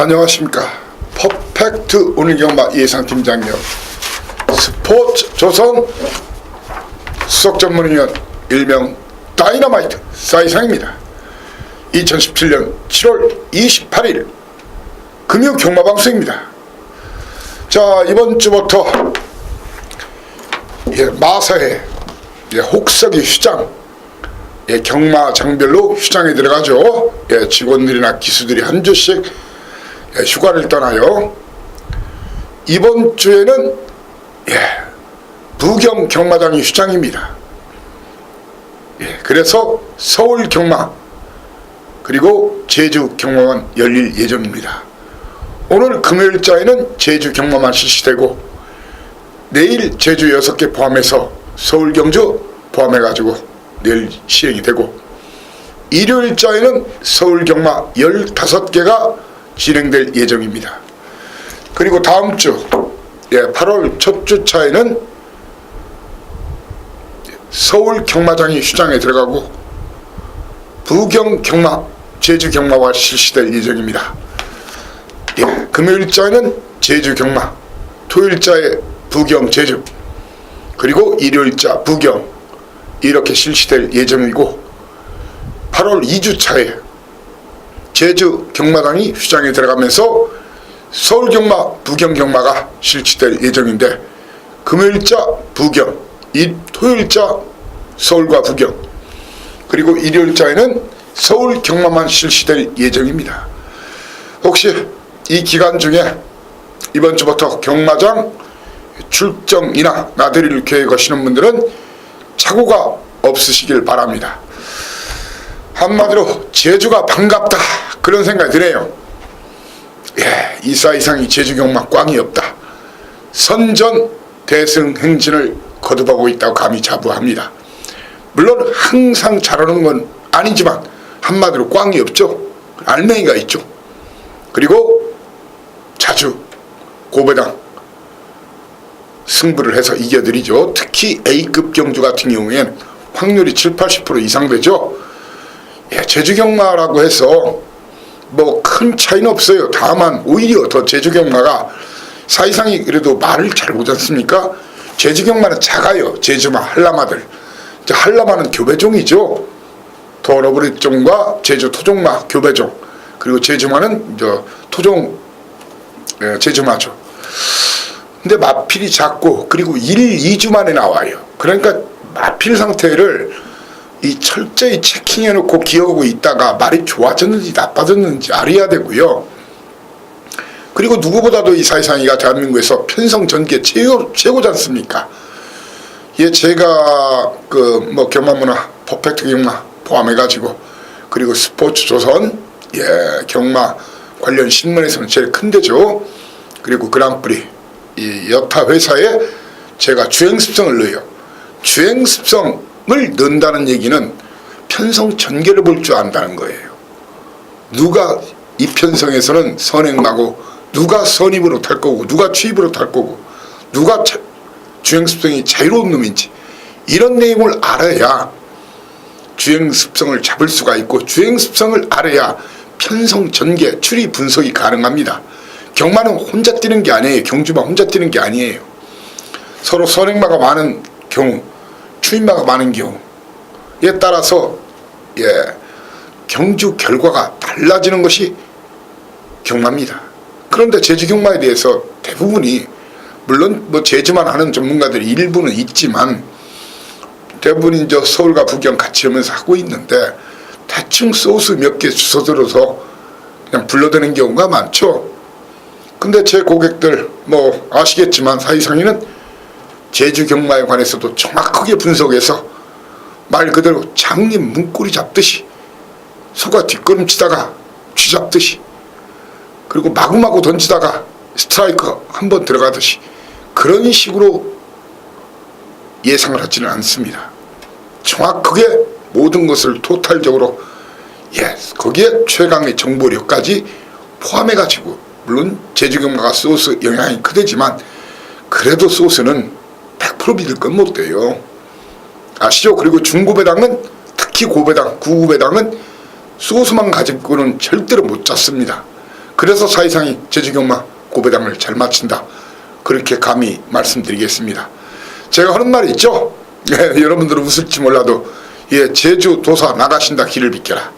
안녕하십니까. 퍼펙트 오늘 경마 예상팀장이요. 스포츠 조선 수석전문위원 일명 다이너마이트 사이상입니다. 2017년 7월 28일 금요 경마방송입니다. 자, 이번 주부터 마사회 혹서기 휴장 경마장별로 휴장에 들어가죠. 직원들이나 기수들이 한 주씩 휴가를 떠나요. 이번 주에는 부경 경마장이 휴장입니다. 그래서 서울 경마 그리고 제주 경마만 열릴 예정입니다. 오늘 금요일자에는 제주 경마만 실시되고 내일 제주 6개 포함해서 서울 경주 포함해가지고 내일 시행이 되고 일요일자에는 서울 경마 15개가 진행될 예정입니다. 그리고 다음 주 8월 첫 주차에는 서울 경마장이 휴장에 들어가고 부경 경마, 제주 경마가 실시될 예정입니다. 금요일자에는 제주 경마, 토요일자에 부경 제주, 그리고 일요일자 부경 이렇게 실시될 예정이고 8월 2주차에 제주 경마장이 휴장에 들어가면서 서울 경마, 부경 경마가 실시될 예정인데 금요일자 부경, 토요일자 서울과 부경, 그리고 일요일자에는 서울 경마만 실시될 예정입니다. 혹시 이 기간 중에 이번 주부터 경마장 출정이나 나들이를 계획하시는 분들은 착오가 없으시길 바랍니다. 한마디로 제주가 반갑다 그런 생각이 드네요. 이 사이상이 제주 경마 꽝이 없다. 선전 대승 행진을 거듭하고 있다고 감히 자부합니다. 물론 항상 잘하는 건 아니지만 한마디로 꽝이 없죠. 알맹이가 있죠. 그리고 자주 고배당 승부를 해서 이겨드리죠. 특히 A급 경주 같은 경우에는 확률이 70-80% 이상 되죠. 제주 경마라고 해서 뭐 큰 차이는 없어요. 다만 오히려 더 제주 경마가 사이상이 그래도 말을 잘 보지 않습니까? 제주 경마는 작아요. 제주마, 한라마들. 한라마는 교배종이죠. 더러브릿종과 제주 토종마 교배종. 그리고 제주마는 토종 제주마죠. 근데 마필이 작고 그리고 1, 2주 만에 나와요. 그러니까 마필 상태를 철저히 체킹해놓고 기어오고 있다가 말이 좋아졌는지 나빠졌는지 알아야 되고요. 그리고 누구보다도 이 사이상이가 대한민국에서 편성 전개 최고지 않습니까? 제가 경마문화 퍼펙트 경마 포함해가지고 그리고 스포츠 조선 경마 관련 신문에서는 제일 큰 데죠. 그리고 그랑프리 이 여타 회사에 제가 주행습성을 넣어요. 주행습성을 넣는다는 얘기는 편성 전개를 볼 줄 안다는 거예요. 누가 이 편성에서는 선행마고 누가 선입으로 탈 거고 누가 추입으로 탈 거고 누가 주행습성이 자유로운 놈인지 이런 내용을 알아야 주행습성을 잡을 수가 있고 주행습성을 알아야 편성 전개 추리 분석이 가능합니다. 경마는 혼자 뛰는 게 아니에요. 경주마 혼자 뛰는 게 아니에요. 서로 선행마가 많은 경우 추임마가 많은 경우에 따라서 경주 결과가 달라지는 것이 경마입니다. 그런데 제주 경마에 대해서 대부분이 물론 제주만 하는 전문가들이 일부는 있지만 대부분이 서울과 부경 같이 하면서 하고 있는데 대충 소스 몇 개 주워들어서 그냥 불러대는 경우가 많죠. 근데 제 고객들 아시겠지만 사이상이는 제주 경마에 관해서도 정확하게 분석해서 말 그대로 장님 문고리 잡듯이 소가 뒷걸음치다가 쥐잡듯이 그리고 마구마구 던지다가 스트라이크 한번 들어가듯이 그런 식으로 예상을 하지는 않습니다. 정확하게 모든 것을 토탈적으로 거기에 최강의 정보력까지 포함해가지고 물론 제주 경마가 소스 영향이 크대지만 그래도 소스는 100% 믿을 건 못 돼요. 아시죠? 그리고 중고배당은 특히 고배당, 구고배당은 소스만 가지고는 절대로 못 잡습니다. 그래서 사이상이 제주경마 고배당을 잘 마친다, 그렇게 감히 말씀드리겠습니다. 제가 하는 말이 있죠. 여러분들은 웃을지 몰라도 제주도사 나가신다 길을 비켜라.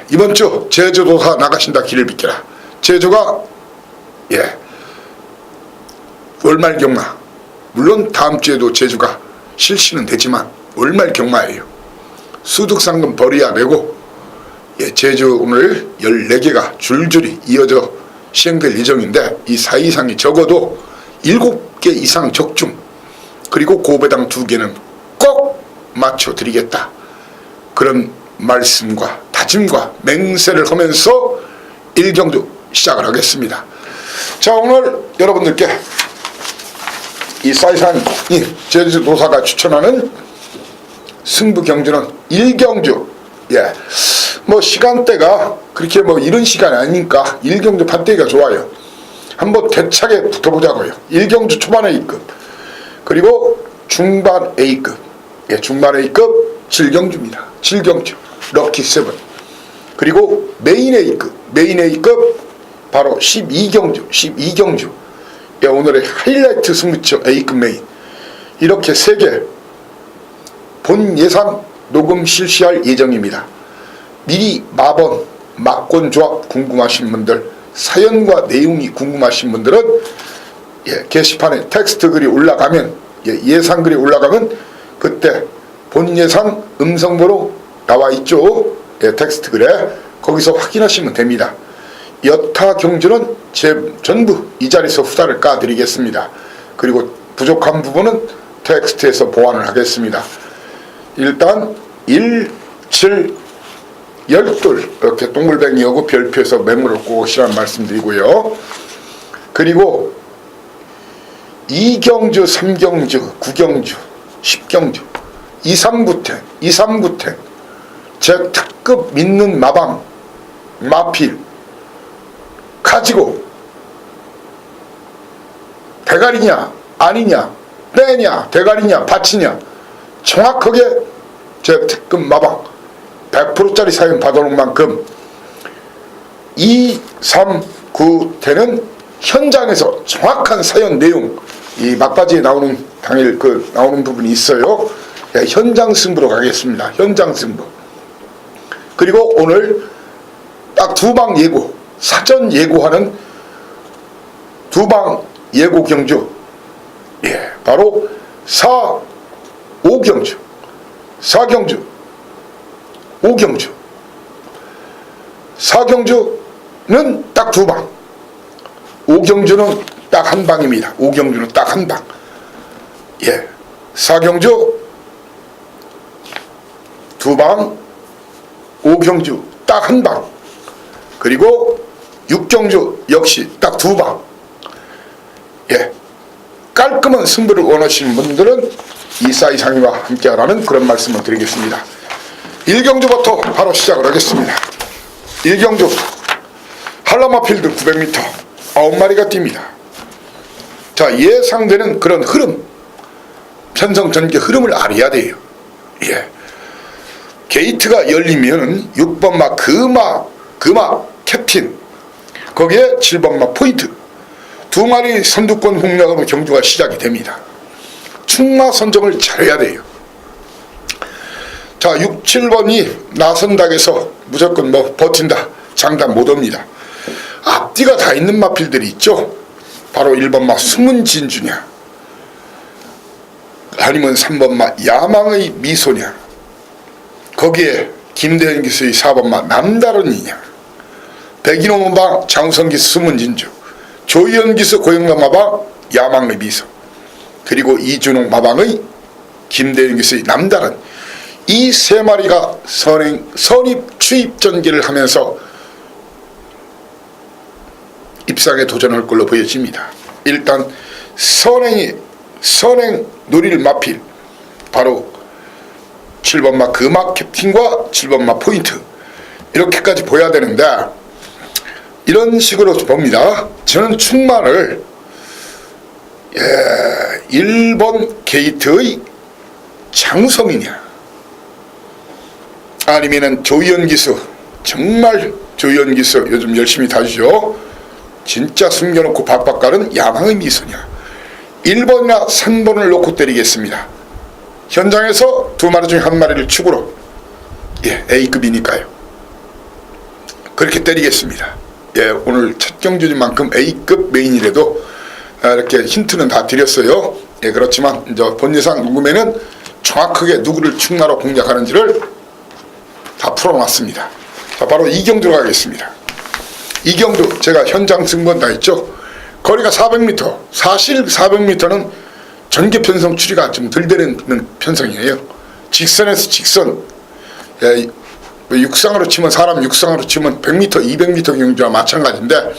이번 주 제주도사 나가신다 길을 비켜라. 제주가 월말 경마, 물론 다음 주에도 제주가 실시는 되지만 월말 경마예요. 수득상금 벌어야 되고 제주 오늘 14개가 줄줄이 이어져 시행될 예정인데 이 사이상이 적어도 7개 이상 적중, 그리고 고배당 2개는 꼭 맞춰드리겠다, 그런 말씀과 다짐과 맹세를 하면서 일경주 시작을 하겠습니다. 자, 오늘 여러분들께 이 사이상이 제주도사가 추천하는 승부 경주는 일경주, 뭐 시간대가 그렇게 뭐 이런 시간이 아니니까 일경주 판때기가 좋아요. 한번 대차게 붙어보자고요. 일경주 초반 A급, 그리고 중반 A급, 중반 A급 7경주입니다. 7경주 럭키 7, 그리고 메인 A급 바로 12경주 오늘의 하이라이트 승부처 A급 메인, 이렇게 3개 본 예상 녹음 실시할 예정입니다. 미리 마번, 막권 조합 궁금하신 분들, 사연과 내용이 궁금하신 분들은 게시판에 텍스트 글이 올라가면, 예상 글이 올라가면 그때 본 예상 음성번호 나와 있죠. 텍스트 글에 거기서 확인하시면 됩니다. 여타 경주는 전부 이 자리에서 후다를 까드리겠습니다. 그리고 부족한 부분은 텍스트에서 보완을 하겠습니다. 일단 1, 7, 12 이렇게 동글뱅이하고 별표에서 매물을 꼬시라는 말씀드리고요. 그리고 2경주, 3경주, 9경주, 10경주 2, 3구탱 제 특급 믿는 마방, 마필 가지고 대가리냐 아니냐, 빼냐 대가리냐 밭이냐, 정확하게 제 특급 마방 100%짜리 사연 받아놓은 만큼 2, 3, 9대는 현장에서 정확한 사연 내용, 이 막바지에 나오는 당일 나오는 부분이 있어요. 현장 승부로 가겠습니다. 현장 승부. 그리고 오늘 딱 2방 예고, 사전 예고하는 2방 예고 경주, 바로 4, 5경주, 4경주, 5경주. 4경주는 딱 2방, 5경주는 딱 1방입니다. 5경주는 딱 1방. 4경주 2방, 5경주 딱 1방, 그리고 6경주 역시 딱 2방. 깔끔한 승부를 원하시는 분들은 이 사이상이와 함께하라는 그런 말씀을 드리겠습니다. 1경주부터 바로 시작을 하겠습니다. 1경주 한라마필드 900m 9마리가 뜁니다. 자, 예상되는 그런 흐름, 편성전개 흐름을 알아야 돼요. 게이트가 열리면 6번마 금마 캡틴, 거기에 7번마 포인트 2마리 선두권 공략으로 경주가 시작이 됩니다. 충마 선정을 잘해야 돼요. 자, 6, 7번이 나선닥에서 무조건 버틴다, 장담 못합니다. 앞뒤가 다 있는 마필들이 있죠. 바로 1번마 숨은진주냐, 아니면 3번마 야망의 미소냐, 거기에 김대현 기수의 4번마 남다른이냐, 백인호 마방 장우성 기수 숨은진주, 조희연 기수 고영남 마방 야망의 미소, 그리고 이준홍 마방의 김대현 기수의 남다른, 이 3마리가 선입 추입 전개를 하면서 입상에 도전할 걸로 보여집니다. 일단 선행 노릴 마필, 바로 7번마 금마 캡틴과 7번마 포인트, 이렇게까지 보여야 되는데 이런 식으로 봅니다. 저는 충마를 1번 게이트의 장우성이냐, 아니면은 조희연 기수 정말 조연기서 요즘 열심히 다주죠. 진짜 숨겨놓고 박박 가는 야망의 미소냐. 1번이나 3번을 놓고 때리겠습니다. 현장에서 두 마리 중에 한 마리를 축으로, A급이니까요. 그렇게 때리겠습니다. 오늘 첫 경주인 만큼 A급 메인이라도 이렇게 힌트는 다 드렸어요. 그렇지만 이제 본예상 녹음에는 정확하게 누구를 축마로 공략하는지를 다 풀어놨습니다. 자, 바로 이경주 가겠습니다. 이경주 제가 현장 승부원 다 했죠. 거리가 400m, 사실 400m는 전개 편성 추리가 좀 덜 되는 편성이에요. 직선에서 직선, 육상으로 치면 사람 육상으로 치면 100m, 200m 경주와 마찬가지인데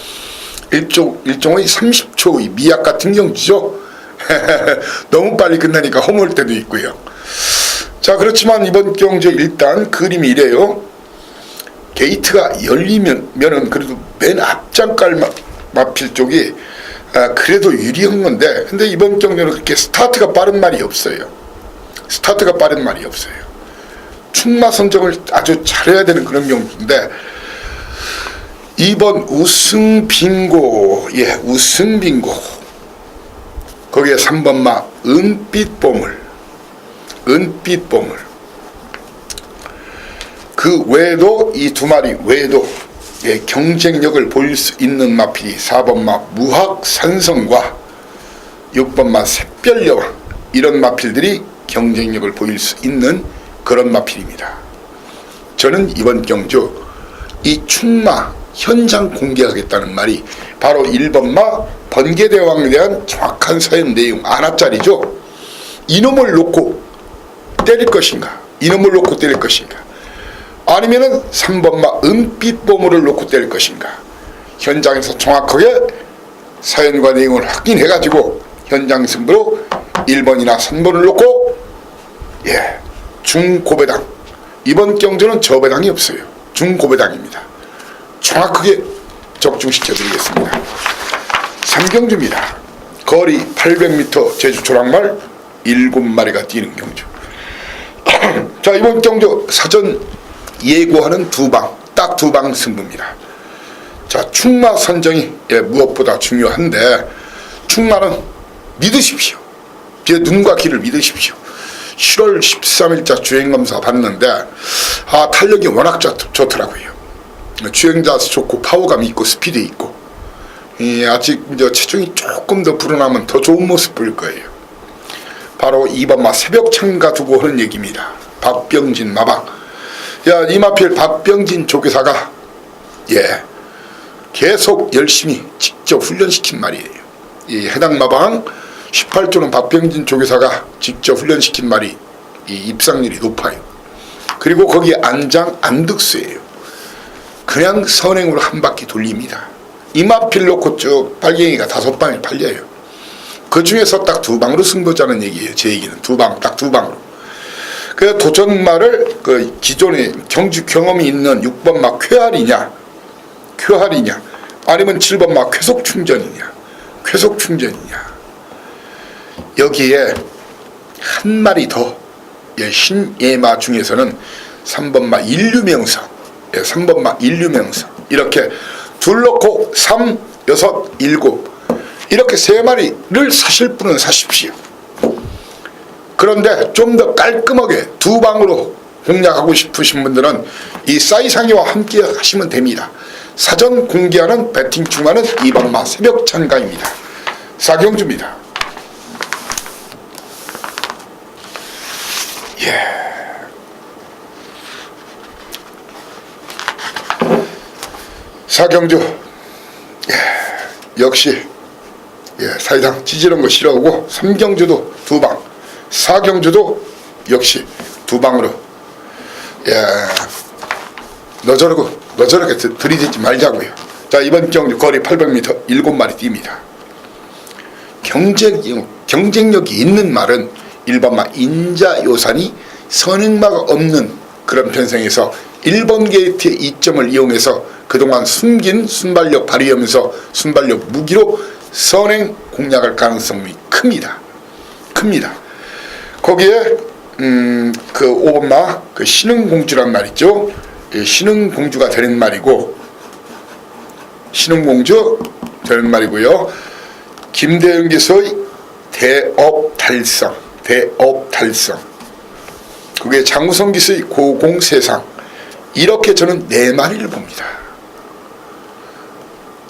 일종의 30초의 미약 같은 경주죠. 너무 빨리 끝나니까 허물 때도 있고요. 자, 그렇지만 이번 경주 일단 그림이 이래요. 게이트가 열리면은 그래도 맨 앞장깔 마필 쪽이 그래도 유리한 건데, 근데 이번 경주는 그렇게 스타트가 빠른 말이 없어요. 스타트가 빠른 말이 없어요. 충마 선정을 아주 잘해야 되는 그런 경주인데, 2번 우승 빙고, 우승 빙고. 거기에 3번 마 은빛 보물, 은빛 보물. 그 외에도 이 두 마리 외에도 경쟁력을 보일 수 있는 마필이 4번 마 무학산성과 6번 마 샛별여왕, 이런 마필들이 경쟁력을 보일 수 있는 그런 마필입니다. 저는 이번 경주 이 충마 현장 공개하겠다는 말이 바로 1번 마 번개대왕에 대한 정확한 사연 내용 안하짜리죠. 이놈을 놓고 때릴 것인가, 이놈을 놓고 때릴 것인가, 아니면은 3번 마 은빛 보물을 놓고 때릴 것인가. 현장에서 정확하게 사연과 내용을 확인해가지고 현장 승부로 1번이나 3번을 놓고 중고배당. 이번 경주는 저배당이 없어요. 중고배당입니다. 정확하게 적중시켜드리겠습니다. 3경주입니다. 거리 800m 제주 조랑말 7마리가 뛰는 경주. 자, 이번 경주 사전 예고하는 딱 두 방 승부입니다. 자, 충마 선정이 무엇보다 중요한데, 충마는 믿으십시오. 제 눈과 귀를 믿으십시오. 7월 13일자 주행검사 봤는데 탄력이 워낙 좋더라고요. 주행자수 좋고 파워감이 있고 스피드 있고, 아직 이제 체중이 조금 더 불어나면 더 좋은 모습 보일 거예요. 바로 2번 마 새벽 참가 두고 하는 얘기입니다. 박병진 마방. 이 마필 박병진 조교사가 계속 열심히 직접 훈련시킨 말이에요. 이 해당 마방 18조는 박병진 조교사가 직접 훈련시킨 말이 이 입상률이 높아요. 그리고 거기 안장 안득수예요. 그냥 선행으로 한 바퀴 돌립니다. 이 마필 놓고 쭉 빨갱이가 5방에 팔려요. 그 중에서 딱 2방으로 승부자는 얘기예요. 제 얘기는 딱 두 방으로. 그 도전마를 그 기존에 경주 경험이 있는 6번 마 쾌활이냐 아니면 7번 마 쾌속충전이냐 여기에 한 마리 더 신예마 중에서는 3번 마 인류명성, 3번 마 인류명성, 이렇게 둘 넣고 3, 6, 7 이렇게 3마리를 사실 분은 사십시오. 그런데 좀 더 깔끔하게 2방으로 공략하고 싶으신 분들은 이 싸이상이와 함께 하시면 됩니다. 사전 공개하는 배팅 충마는 2번 마 새벽 참가입니다. 4경주입니다. 4경주 역시 사이당 찌질한 거 싫어하고 3경주도 2방, 4경주도 역시 2방으로 너저렇게 들이대지 말자고요. 자, 이번 경주 거리 800m 7마리 뜁니다. 경쟁력이 있는 말은 1번 마 인자요산이 선행마가 없는 그런 편성에서 1번 게이트의 이점을 이용해서 그동안 숨긴 순발력 발휘하면서 순발력 무기로 선행 공략할 가능성이 큽니다. 거기에 그 5번마 그 신흥공주란 말이죠. 신흥공주가 되는 말이고, 신흥공주 되는 말이고요. 김대영 기수의 대업달성, 대업달성. 그게 장우성 기수의 고공세상. 이렇게 저는 네 마리를 봅니다.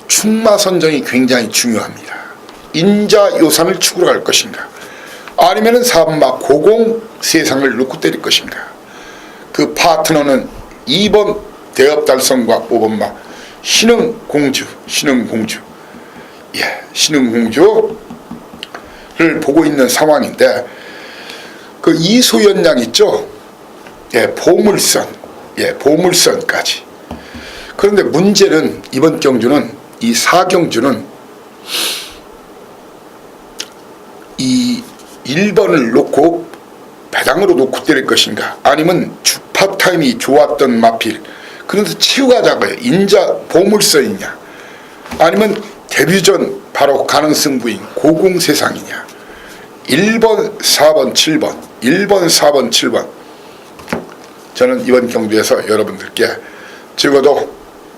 충마 선정이 굉장히 중요합니다. 인자 요산을 축으로 갈 것인가, 아니면은 4번마 고공세상을 놓고 때릴 것인가. 그 파트너는 2번 대업달성과 5번마 신흥공주, 신흥공주. 예, 신흥공주를 보고 있는 상황인데, 그 이소연양 있죠? 예, 보물선, 예, 보물선까지. 그런데 문제는 이번 경주는, 이 사경주는 이 1번을 놓고 배당으로 놓고 때릴 것인가, 아니면 주파 타임이 좋았던 마필, 그래서 치유가자고요. 인자 보물선이냐, 아니면 데뷔전 바로 가능승부인 고공세상이냐. 1번, 4번, 7번, 1번, 4번, 7번. 저는 이번 경주에서 여러분들께 적어도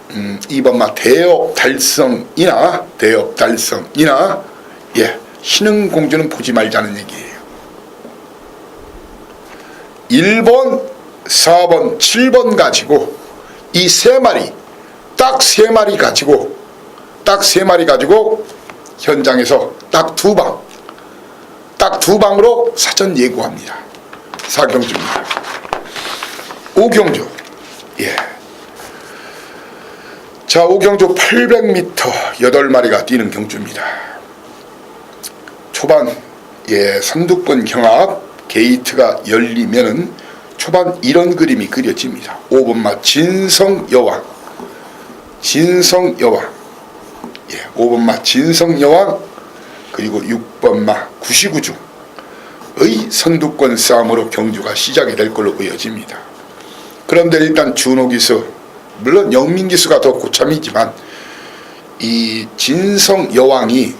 2번마 대업달성이나 예, 신흥공주는 보지 말자는 얘기예요. 1번, 4번, 7번 가지고 이 세 마리, 딱 세 마리 가지고, 딱 세 마리 가지고 현장에서 딱 두 방으로 사전 예고합니다. 사경주입니다. 오경주, 예. 자, 오경주 800m 8마리가 뛰는 경주입니다. 초반, 예, 선두권 경합 게이트가 열리면은 초반 이런 그림이 그려집니다. 5번마 진성여왕, 진성여왕, 예, 5번마 진성여왕, 그리고 6번마 구시구중의 선두권 싸움으로 경주가 시작이 될 걸로 보여집니다. 그런데 일단 준호기수, 물론 영민기수가 더 고참이지만 이 진성여왕이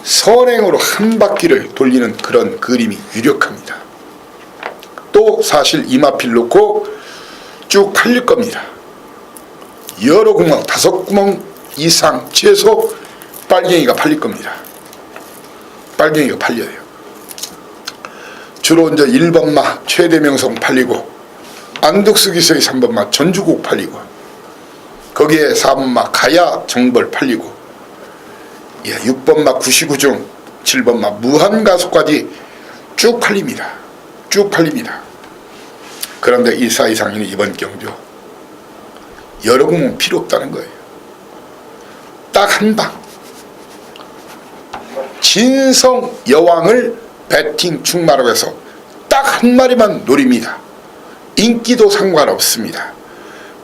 선행으로 한 바퀴를 돌리는 그런 그림이 유력합니다. 또 사실 이마필 놓고 쭉 팔릴 겁니다. 여러 구멍, 5구멍 이상 최소 빨갱이가 팔릴 겁니다. 빨갱이가 팔려요. 주로 이제 1번마 최대명성 팔리고, 안덕수 기수의 3번마 전주국 팔리고, 거기에 4번마 가야 정벌 팔리고, 예, 6번마 구시구중, 7번마 무한가속까지 쭉 팔립니다. 쭉 팔립니다. 그런데 이 사이상에는 이번 경주 여러 구멍 필요 없다는 거예요. 딱 한 방. 진성 여왕을 배팅 충마로 해서 딱 한 마리만 노립니다. 인기도 상관없습니다.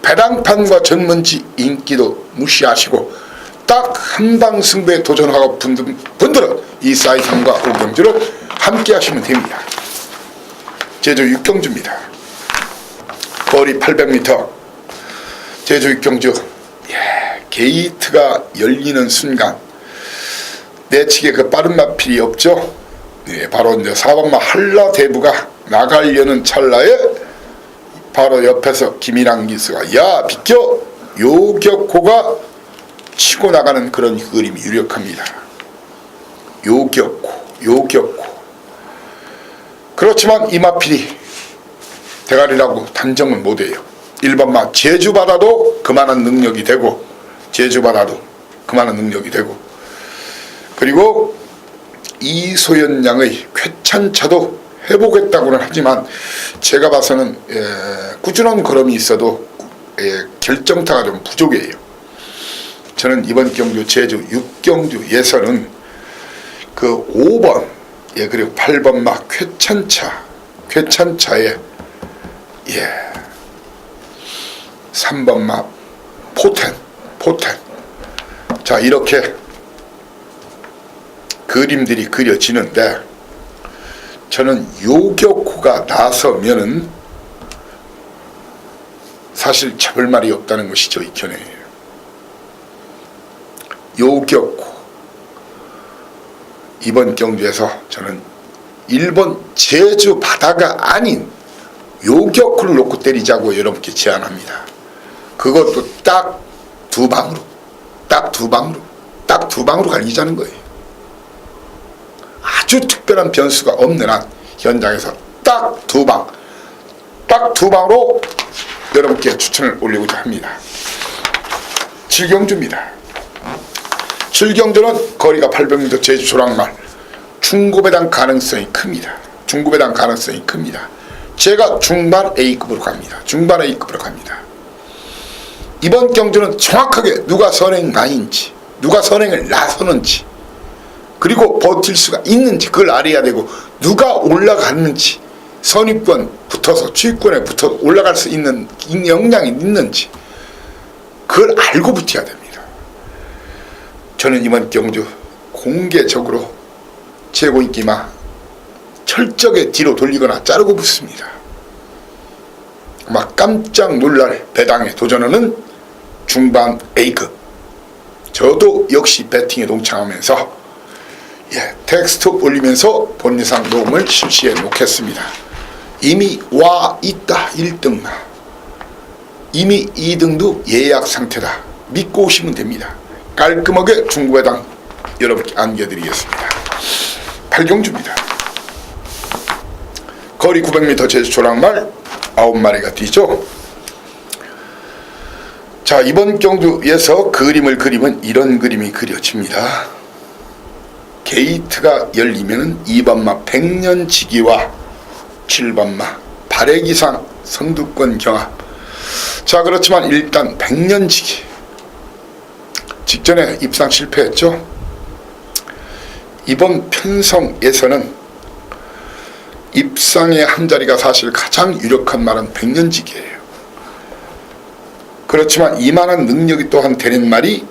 배당판과 전문지 인기도 무시하시고 딱 한 방 승부에 도전하고 분들은 이 사이상과 오경주를 함께 하시면 됩니다. 제주 육경주입니다. 거리 800m 제주 육경주, 예, 게이트가 열리는 순간 내측에 그 빠른 마필이 없죠. 예, 바로 이제 4번마 한라대부가 나가려는 찰나에 바로 옆에서 김일환 기수가 야 비켜, 요격호가 치고 나가는 그런 그림이 유력합니다. 요격호. 그렇지만 이 마필이 대가리라고 단정은 못해요. 1번마 제주바다도 그만한 능력이 되고, 그리고 이소연 양의 쾌찬차도 해보겠다고는 하지만 제가 봐서는 꾸준한 걸음이 있어도 결정타가 좀 부족해요. 저는 이번 경주 제주 6경주 예선은 그 5번, 예, 그리고 8번마 쾌찬차에, 예, 3번마 포텐. 자, 이렇게 그림들이 그려지는데, 저는 요격호가 나서면은 사실 잡을 말이 없다는 것이 저희 견해예요. 요격호. 이번 경주에서 저는 일본 제주 바다가 아닌 요격호를 놓고 때리자고 여러분께 제안합니다. 그것도 딱 두 방으로. 딱 두 방으로 갈리자는 거예요. 아주 특별한 변수가 없는 한 현장에서 딱 두 방으로 여러분께 추천을 올리고자 합니다. 칠경주입니다. 칠경주는 거리가 800m 제주 조랑말 중고배당 가능성이 큽니다. 제가 중반 A급으로 갑니다. 이번 경주는 정확하게 누가 선행나인지, 누가 선행을 나서는지, 그리고 버틸 수가 있는지 그걸 알아야 되고, 누가 올라갔는지, 선입권 붙어서 추위권에 붙어서 올라갈 수 있는 역량이 있는지 그걸 알고 붙어야 됩니다. 저는 이번 경주 공개적으로 최고인기마 철저하게 뒤로 돌리거나 자르고 붙습니다. 아마 깜짝 놀랄 배당에 도전하는 중반 A급. 저도 역시 배팅에 동참하면서 텍스트 올리면서 본예상 녹음을 실시해 놓겠습니다. 이미 와 있다 1등나, 이미 2등도 예약 상태다. 믿고 오시면 됩니다. 깔끔하게 중고배당 여러분께 안겨드리겠습니다. 팔경주입니다. 거리 900m 제주 조랑말 9마리가 뛰죠. 자, 이번 경주에서 그림을 그리면 이런 그림이 그려집니다. 게이트가 열리면 2번마 백년지기와 7번마 발해기상 선두권 경합. 자, 그렇지만 일단 백년지기 직전에 입상 실패했죠. 이번 편성에서는 입상의 한 자리가 사실 가장 유력한 말은 백년지기예요. 그렇지만 이만한 능력이 또한 되는 말이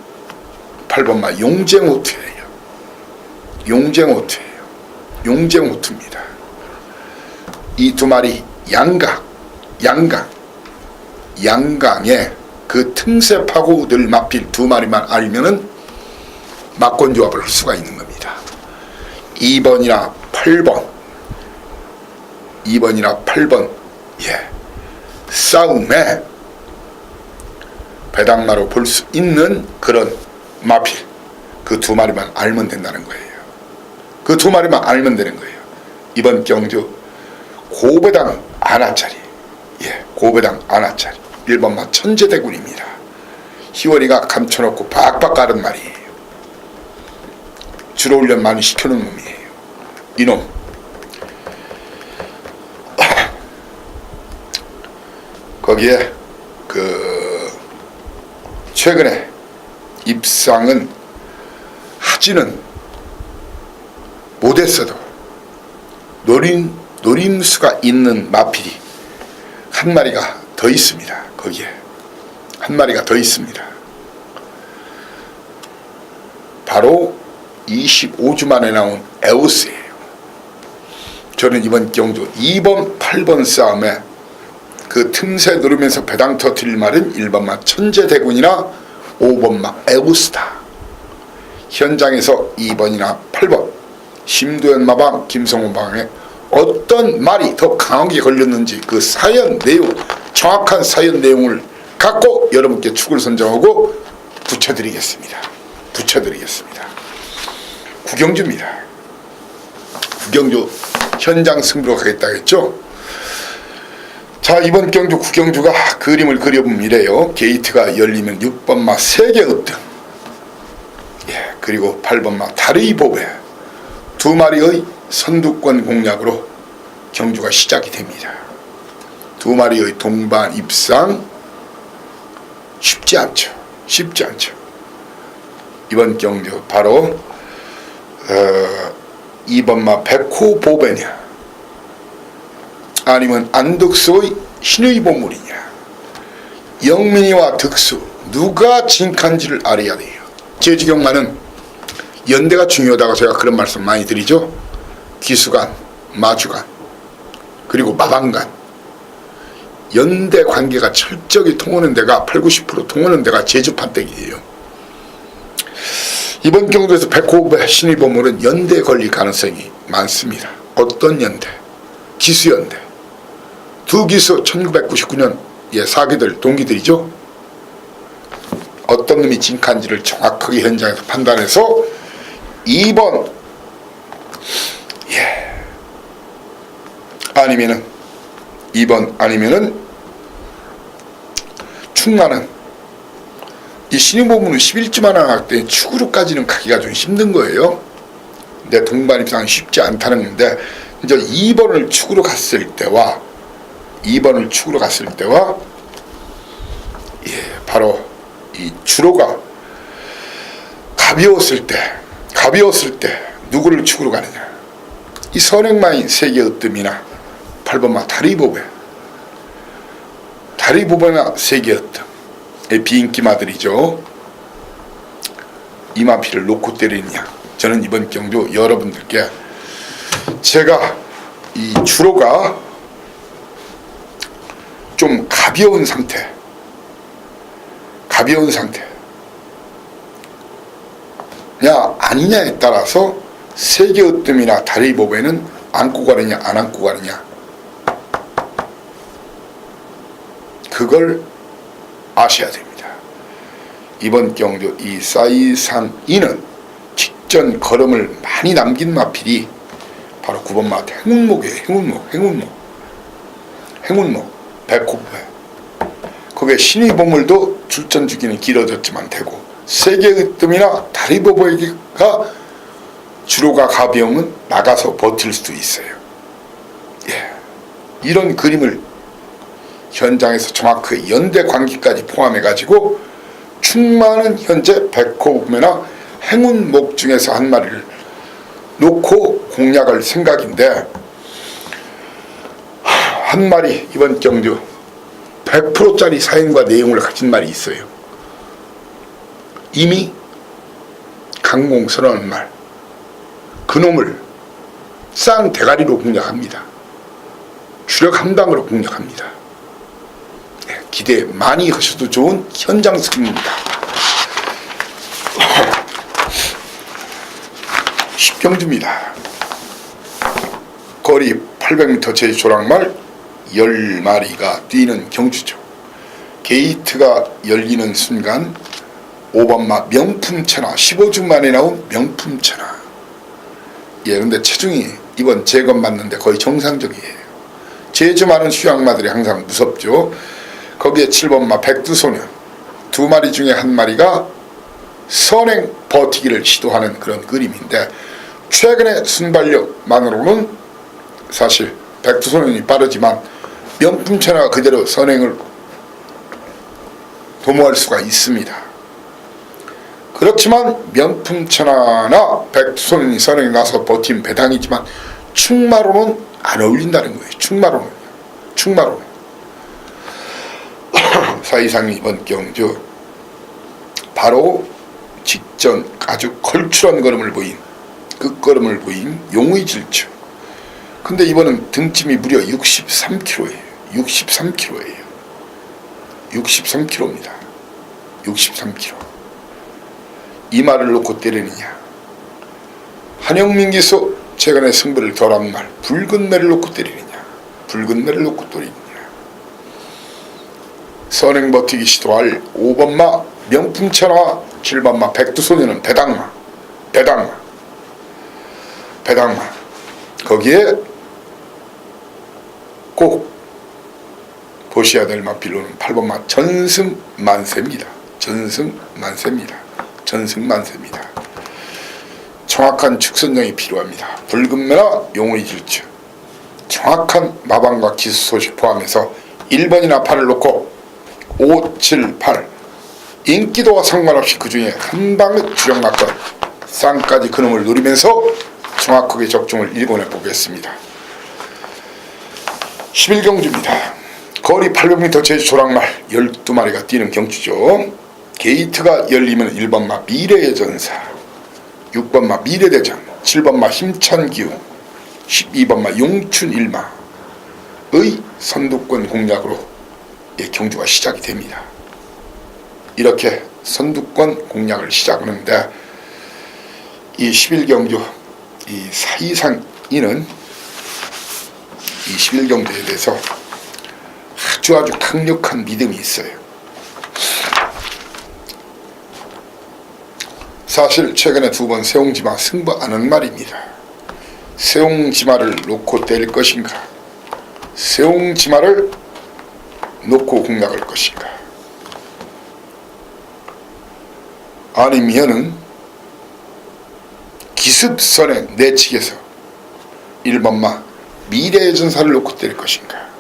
8번마 용쟁호투예요. 용쟁호투입니다. 이 두 마리 양강에 그 틈새 파고 늘 맞필 두 마리만 알면은 막권조합을 할 수가 있는 겁니다. 2번이나 8번 싸움에 배당마로 볼 수 있는 그런 마필 그 두 마리만 알면 된다는 거예요. 그 두 마리만 알면 되는 거예요. 이번 경주 고배당 안하짜리, 고배당 안하짜리 1번마 천재대군입니다. 희원이가 감춰놓고 박박 가른 말이에요. 주로 훈련 많이 시켜놓은 놈이에요. 이놈 거기에 최근에 입상은 하지는 못했어도 노림수가 있는 마필이 한 마리가 더 있습니다. 거기에 한 마리가 더 있습니다. 바로 25주 만에 나온 에오스예요. 저는 이번 경주 2번 8번 싸움에 그 틈새 누르면서 배당 터뜨릴 말은 1번마 천재대군이나 5번마 에오스다. 현장에서 2번이나 8번 심도연 마방 김성훈 방에 어떤 말이 더 강하게 걸렸는지 그 사연 내용, 정확한 사연 내용을 갖고 여러분께 축을 선정하고 붙여드리겠습니다. 구경주입니다. 구경주 현장 승부로 가겠다 했죠. 자, 이번 경주 구경주가 그림을 그려보면 이래요. 게이트가 열리면 6번마 세계읍등, 그리고 8번마 다리보배 두 마리의 선두권 공략으로 경주가 시작이 됩니다. 두 마리의 동반 입상 쉽지 않죠. 이번 경주 바로 2번마 백호보배냐 아니면 안덕수의 신의 보물이냐, 영민이와 덕수 누가 진칸지를 알아야 돼요. 제주경마는 연대가 중요하다고 제가 그런 말씀 많이 드리죠. 기수간, 마주간, 그리고 마방간, 연대 관계가 철저히 통하는 데가 80-90% 통하는 데가 제주판때기예요. 이번 경주에서 백호배 신의 보물은 연대에 걸릴 가능성이 많습니다. 어떤 연대? 기수연대. 두 기수 1999년 사기들 동기들이죠. 어떤 놈이 징칸지를 정확하게 현장에서 판단해서 2번 아니면은 2번 아니면은 충만은 이 신유보물은 11주만 나갈 때 축으로까지는 가기가 좀 힘든 거예요. 내 동반 입장은 쉽지 않다는 건데 이제 2번을 축으로 갔을 때와 바로 이 주로가 가벼웠을 때 누구를 축으로 가느냐. 이 선행마인 세계 으뜸이나 8번마 다리보배나 세계 으뜸 비인기마들이죠. 이마피를 놓고 때리느냐. 저는 이번 경주 여러분들께 제가 이 주로가 좀 가벼운 상태냐 아니냐에 따라서 세계 으뜸이나 다리보배는 안고 가느냐 안 안고 가느냐, 그걸 아셔야 됩니다. 이번 경주 이 사이상인은 직전 걸음을 많이 남긴 마필이 바로 9번마 행운목 백호부회. 거기에 신의보물도 출전 주기는 길어졌지만 되고 세계 으뜸이나 다리보배가 주로가 가벼우면 나가서 버틸 수도 있어요. 이런 그림을 현장에서 정확하게 연대 관계까지 포함해가지고 충만은 현재 백호부매나 행운목 중에서 한 마리를 놓고 공략할 생각인데, 한 마리 이번 경주 100%짜리 사연과 내용을 가진 말이 있어요. 이미 강공선언한 말, 그놈을 쌍대가리로 공략합니다. 주력 함당으로 공략합니다. 기대 많이 하셔도 좋은 현장 승입니다. 10경주입니다. 거리 800m 제 조랑말 10마리가 뛰는 경주죠. 게이트가 열리는 순간 5번마 명품천하 15주 만에 나온 명품천하. 근데 체중이 이번 재검 맞는데 거의 정상적이에요. 제주 많은 휴양마들이 항상 무섭죠. 거기에 7번마 백두소년 2마리 중에 한 마리가 선행 버티기를 시도하는 그런 그림인데, 최근의 순발력만으로는 사실 백두소년이 빠르지만 명품천하가 그대로 선행을 도모할 수가 있습니다. 그렇지만 명품천하나 백두소년이 선행에 나서 버틴 배당이지만 충마로는 안 어울린다는 거예요. 충마로는 사이상이 이번 경주 바로 직전 아주 걸출한 걸음을 보인, 끝걸음을 보인 용의 질주. 근데 이번은 등짐이 무려 63kg예요. 63kg입니다. 63kg. 이마를 놓고 때리느냐, 한영민 기수 최근에 승부를 덜한 말 붉은 매를 놓고 때리느냐, 선행 버티기 시도할 5번마 명품천하 7번마 백두소년은 배당마. 거기에 꼭 보셔야 될 마필로는 8번마 전승만세입니다. 정확한 축선령이 필요합니다. 붉은매나 용의 질주, 정확한 마방과 기수 소식 포함해서 1번이나 8을 놓고 5, 7, 8 인기도와 상관없이 그 중에 한 방의 주력 맞건 쌍까지 그놈을 노리면서 정확하게 적중을 일궈내 보겠습니다. 11경주입니다. 거리 800m 제주 조랑말 12마리가 뛰는 경주죠. 게이트가 열리면 1번마 미래의 전사, 6번마 미래대장, 7번마 힘찬 기운, 12번마 용춘일마의 선두권 공략으로 경주가 시작이 됩니다. 이렇게 선두권 공략을 시작하는데, 이 11경주 이 사이상인은 이 11경주에 대해서 아주 강력한 믿음이 있어요. 사실 최근에 2번 세옹지마 승부하는 말입니다. 세옹지마를 놓고 때릴 것인가, 세옹지마를 놓고 공략할 것인가, 아니면은 기습선행 내측에서 1번마 미래예전사를 놓고 때릴 것인가,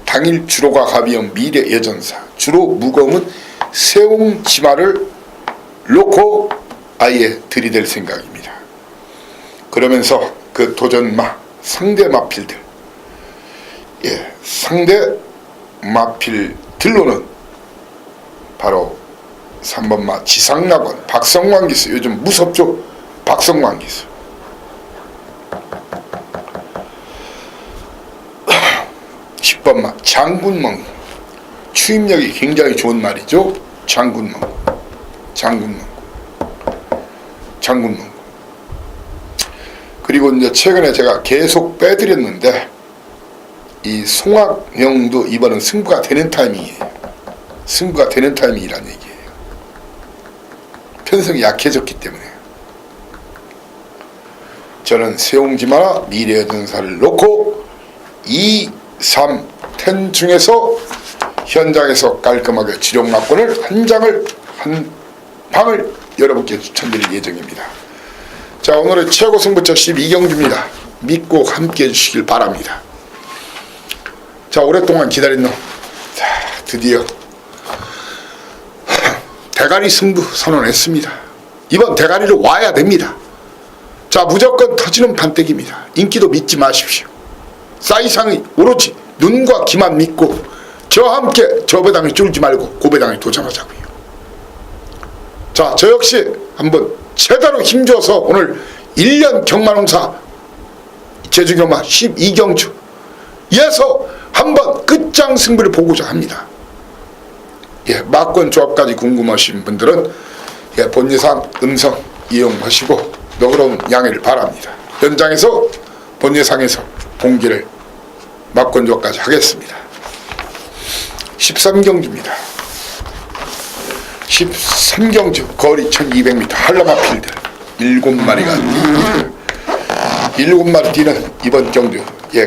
당일 주로가 가비형 미래예전사, 주로 무거움은 세옹지마를 놓고 아예 들이댈 생각입니다. 그러면서 그 도전마, 상대 마필들, 상대 마필들로는 바로 3번마 지상낙원, 박성광 기수, 요즘 무섭죠? 박성광 기수. 10번마 장군멍, 추임력이 굉장히 좋은 말이죠. 장군멍. 그리고 이제 최근에 제가 계속 빼드렸는데 이 송학영도 이번은 승부가 되는 타이밍이에요. 승부가 되는 타이밍이란 얘기예요. 편성이 약해졌기 때문에 저는 세옹지마나 미래전사를 놓고 2, 3, 10 중에서 현장에서 깔끔하게 주력낙권을 한 방을 여러분께 추천드릴 예정입니다. 자, 오늘의 최고 승부처 12경주입니다. 믿고 함께 해주시길 바랍니다. 자, 오랫동안 기다린 놈, 자, 드디어 대가리 승부 선언했습니다. 이번 대가리를 와야 됩니다. 자, 무조건 터지는 판때기입니다. 인기도 믿지 마십시오. 사이상이 오로지 눈과 귀만 믿고 저와 함께 저 배당에 쫄지 말고 고배당에 도전하자고요. 자, 저 역시 한번 제대로 힘줘서 오늘 1년 경마농사 제주경마 12경주에서 한번 끝장 승부를 보고자 합니다. 막권 조합까지 궁금하신 분들은 본예상 음성 이용하시고 너그러운 양해를 바랍니다. 현장에서 본예상에서 공개를 막권 조합까지 하겠습니다. 13경주입니다. 13경주 거리 1200m 한라마필드 7마리가 7마리 뛰는 이번 경주,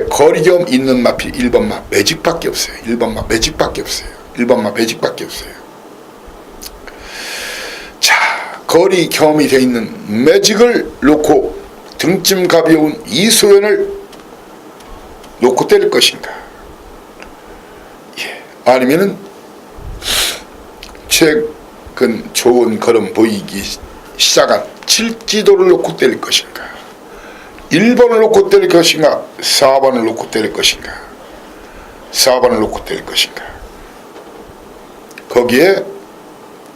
거리겸 있는 마필 1번마 매직밖에 없어요. 1번마 매직밖에 없어요. 자, 거리 겸이 되어 있는 매직을 놓고 등짐 가벼운 이소연을 놓고 때릴 것인가, 아니면은 최근 좋은 걸음 보이기 시작한 칠지도를 놓고 때릴 것인가, 1번을 놓고 때릴 것인가, 4번을 놓고 때릴 것인가, 4번을 놓고 때릴 것인가. 거기에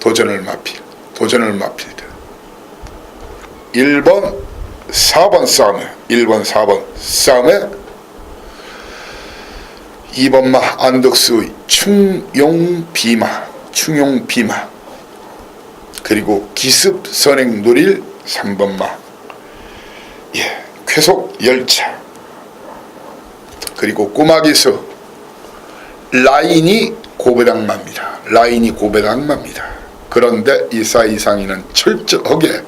도전을 마필드 1번 4번 싸움에 1번 4번 싸움에 2번마 안덕수의 충용비마 그리고 기습선행 노릴 3번마 쾌속열차, 그리고 꼬마기수 라인이 고배당마입니다. 그런데 이 사이상이는 철저하게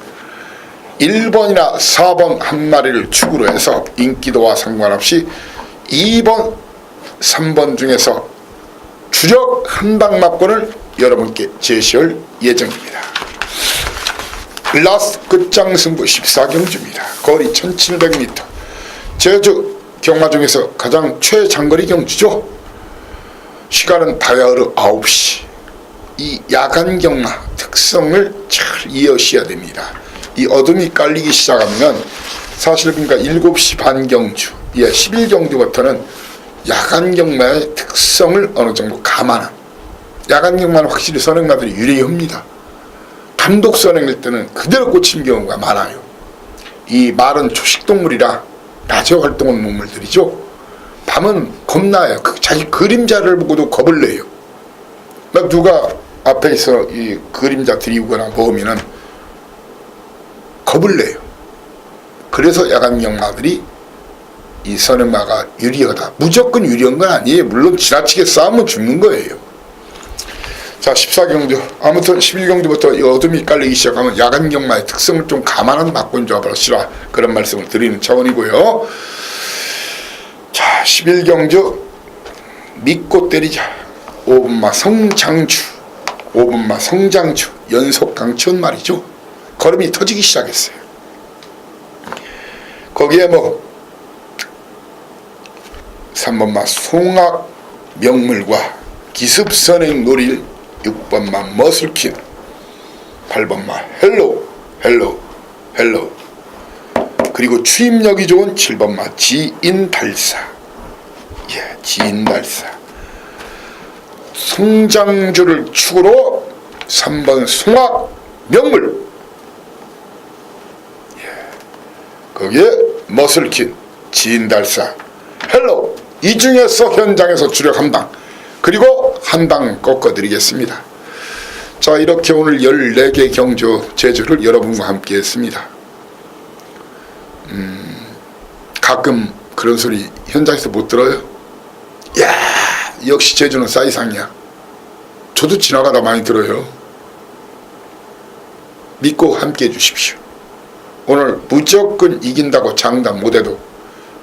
1번이나 4번 한 마리를 축으로 해서 인기도와 상관없이 2번, 3번 중에서 주력 한방 막권을 여러분께 제시할 예정입니다. 라스트 끝장 승부 14경주입니다. 거리 1700m, 제주 경마 중에서 가장 최장거리 경주죠. 시간은 다야흐로 9시. 이 야간 경마 특성을 잘 이해하셔야 됩니다. 이 어둠이 깔리기 시작하면 사실 그러니까 7시 반 경주, 11경주부터는 야간 경마의 특성을 어느 정도 감안한, 야간 경마는 확실히 선행마들이 유리합니다. 단독 선행일 때는 그대로 꽂힌 경우가 많아요. 이 말은 초식동물이라 낮에 활동하는 동물들이죠. 밤은 겁나요. 자기 그림자를 보고도 겁을 내요. 누가 앞에 있어 이 그림자 들이우거나 먹으면은 겁을 내요. 그래서 야간 경마들이 이 선행마가 유리하다. 무조건 유리한 건 아니에요. 물론 지나치게 싸우면 죽는 거예요. 자, 14경주. 아무튼 11경주부터 이 어둠이 깔리기 시작하면 야간 경마의 특성을 좀 감안한 막군 조합을 하시라, 그런 말씀을 드리는 차원이고요. 자, 11경주 믿고 때리자. 5분마 성장주, 5분마 성장주 연속 강천 말이죠. 걸음이 터지기 시작했어요. 거기에 뭐 3번마 송악 명물과 기습선행 노릴 6번마 머슬킨, 8번마 헬로, 그리고 추임력이 좋은 7번마 지인달사. 예, 지인달사. 성장주를 축으로 3번 송악 명물. 예, 거기에 머슬킨, 지인달사, 헬로, 이 중에서 현장에서 주력 한 당, 그리고 한 당 꺾어드리겠습니다. 자, 이렇게 오늘 14개 경주 제주를 여러분과 함께 했습니다. 가끔 그런 소리 현장에서 못 들어요? 야, 역시 제주는 싸이상이야. 저도 지나가다 많이 들어요. 믿고 함께 해주십시오. 오늘 무조건 이긴다고 장담 못해도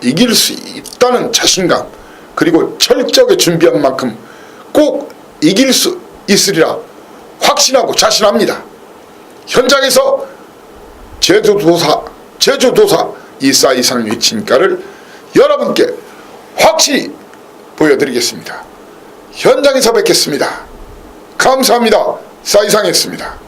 이길 수 있다는 자신감, 그리고 철저하게 준비한 만큼 꼭 이길 수 있으리라 확신하고 자신합니다. 현장에서 제주도사 이 싸이상류의 진가를 여러분께 확실히 보여드리겠습니다. 현장에서 뵙겠습니다. 감사합니다. 싸이상이었습니다.